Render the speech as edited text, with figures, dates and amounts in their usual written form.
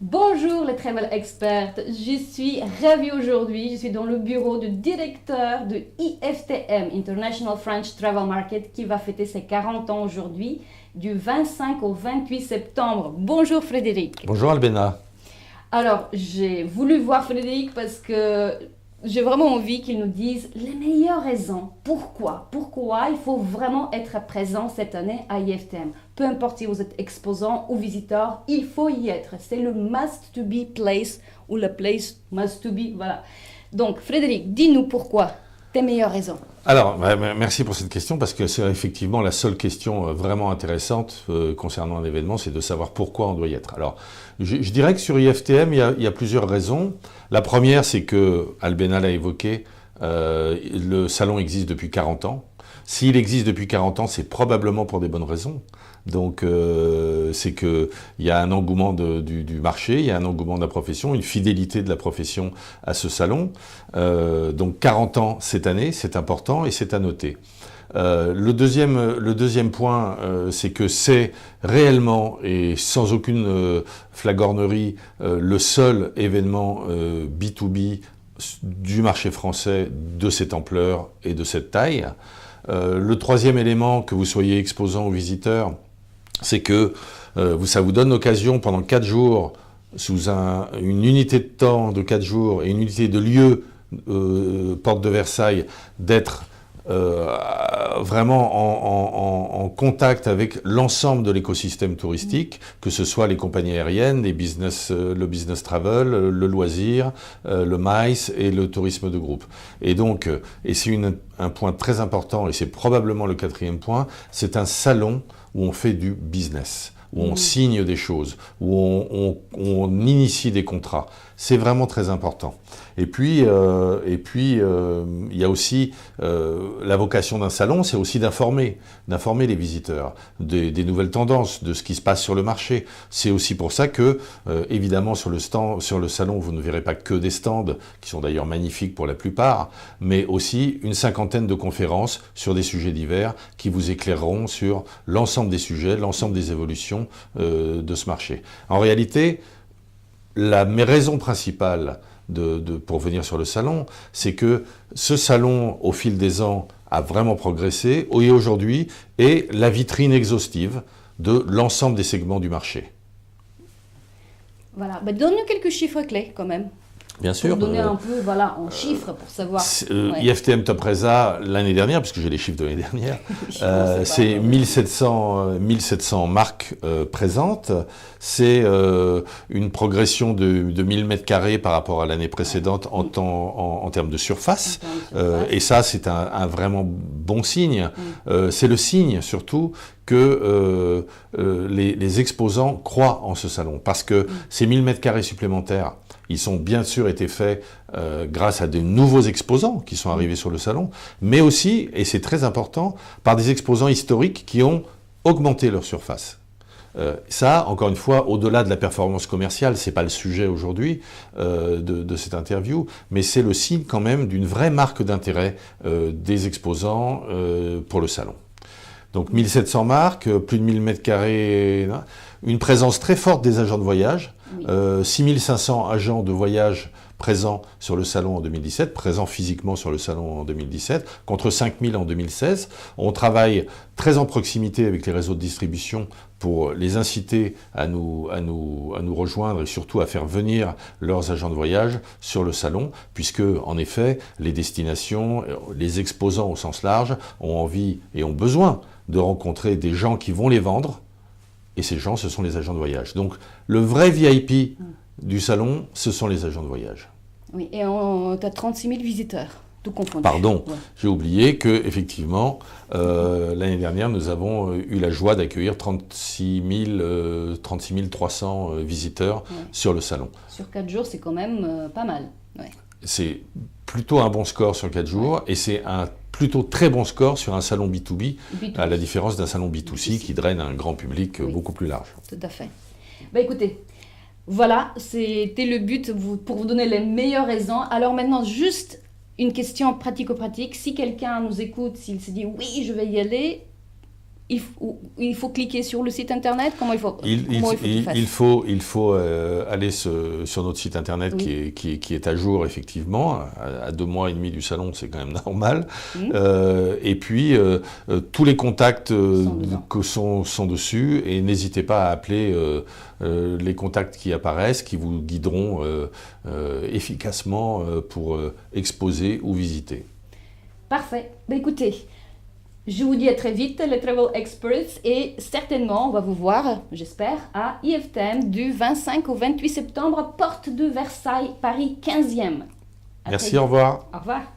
Bonjour les travel experts, je suis ravie aujourd'hui, je suis dans le bureau du directeur de IFTM, International French Travel Market, qui va fêter ses 40 ans aujourd'hui, du 25 au 28 septembre. Bonjour Frédéric. Bonjour Albena. Alors, j'ai voulu voir Frédéric parce que j'ai vraiment envie qu'il nous dise les meilleures raisons. Pourquoi il faut vraiment être présent cette année à IFTM. Peu importe si vous êtes exposant ou visiteur, il faut y être. C'est le must-to-be place ou le place must-to-be. Voilà. Donc, Frédéric, dis-nous pourquoi. Tes meilleures raisons. Alors, merci pour cette question parce que c'est effectivement la seule question vraiment intéressante concernant un événement, c'est de savoir pourquoi on doit y être. Alors, je dirais que sur IFTM, il y a plusieurs raisons. La première, c'est que, Albena l'a évoqué, le salon existe depuis 40 ans. S'il existe depuis 40 ans, c'est probablement pour des bonnes raisons. Donc, c'est qu'il y a un engouement du marché, il y a un engouement de la profession, une fidélité de la profession à ce salon. Donc, 40 ans cette année, c'est important et c'est à noter. Le deuxième point, c'est que c'est réellement et sans aucune flagornerie le seul événement B2B du marché français de cette ampleur et de cette taille. Le troisième élément, que vous soyez exposant ou visiteur, c'est que ça vous donne l'occasion pendant 4 jours, sous une unité de temps de 4 jours et une unité de lieu, porte de Versailles, d'être vraiment en contact avec l'ensemble de l'écosystème touristique, que ce soit les compagnies aériennes, le business travel, le loisir, le MICE et le tourisme de groupe. Et donc, et c'est un point très important, et c'est probablement le 4e point, c'est un salon où on fait du business, où on signe des choses, où on initie des contrats. C'est vraiment très important. Et puis, il y a aussi la vocation d'un salon, c'est aussi d'informer les visiteurs des nouvelles tendances, de ce qui se passe sur le marché. C'est aussi pour ça que, évidemment, sur le salon, vous ne verrez pas que des stands, qui sont d'ailleurs magnifiques pour la plupart, mais aussi une 50aine de conférences sur des sujets divers qui vous éclaireront sur l'ensemble des sujets, l'ensemble des évolutions de ce marché. En réalité, mes raisons principales pour venir sur le salon, c'est que ce salon, au fil des ans, a vraiment progressé et aujourd'hui est la vitrine exhaustive de l'ensemble des segments du marché. Voilà, donne-nous quelques chiffres clés quand même. Bien sûr. Pour donner un peu en chiffres pour savoir. IFTM Top Resa, l'année dernière, puisque j'ai les chiffres de l'année dernière, c'est 1700 marques présentes. C'est une progression de 1000 m² par rapport à l'année précédente en termes de surface. Et ça, c'est un vraiment bon signe. C'est le signe, surtout, que les exposants croient en ce salon. Parce que ces 1000 m² supplémentaires, ils ont bien sûr été faits grâce à de nouveaux exposants qui sont arrivés sur le salon, mais aussi, et c'est très important, par des exposants historiques qui ont augmenté leur surface. Ça, encore une fois, au-delà de la performance commerciale, c'est pas le sujet aujourd'hui de cette interview, mais c'est le signe quand même d'une vraie marque d'intérêt des exposants pour le salon. Donc 1700 marques, plus de 1000 m², une présence très forte des agents de voyage, 6500 agents de voyage présents sur le salon en 2017, présents physiquement sur le salon en 2017, contre 5000 en 2016. On travaille très en proximité avec les réseaux de distribution pour les inciter à nous rejoindre et surtout à faire venir leurs agents de voyage sur le salon, puisque, en effet, les destinations, les exposants au sens large, ont envie et ont besoin de rencontrer des gens qui vont les vendre, et ces gens, ce sont les agents de voyage. Donc, le vrai VIP du salon, ce sont les agents de voyage. Oui, et tu as 36 000 visiteurs, tout confondu. Pardon, j'ai oublié qu'effectivement, l'année dernière, nous avons eu la joie d'accueillir 36 300 visiteurs sur le salon. Sur 4 jours, c'est quand même pas mal. Ouais. C'est plutôt un bon score sur 4 jours, et c'est un plutôt très bon score sur un salon B2B, à la différence d'un salon B2C qui draine un grand public beaucoup plus large. Tout à fait. Écoutez, voilà, c'était le but pour vous donner les meilleures raisons. Alors maintenant, juste une question pratico-pratique. Si quelqu'un nous écoute, s'il se dit « oui, je vais y aller », il faut cliquer sur le site internet? Comment il faut qu'il fasse? Il faut aller sur notre site internet qui est à jour, effectivement. À 2 mois et demi du salon, c'est quand même normal. Et puis, tous les contacts sont dessus. Et n'hésitez pas à appeler les contacts qui apparaissent, qui vous guideront efficacement pour exposer ou visiter. Parfait. Écoutez, je vous dis à très vite, les Travel Experts, et certainement, on va vous voir, j'espère, à IFTM du 25 au 28 septembre, porte de Versailles, Paris 15e. Merci, au revoir. Au revoir.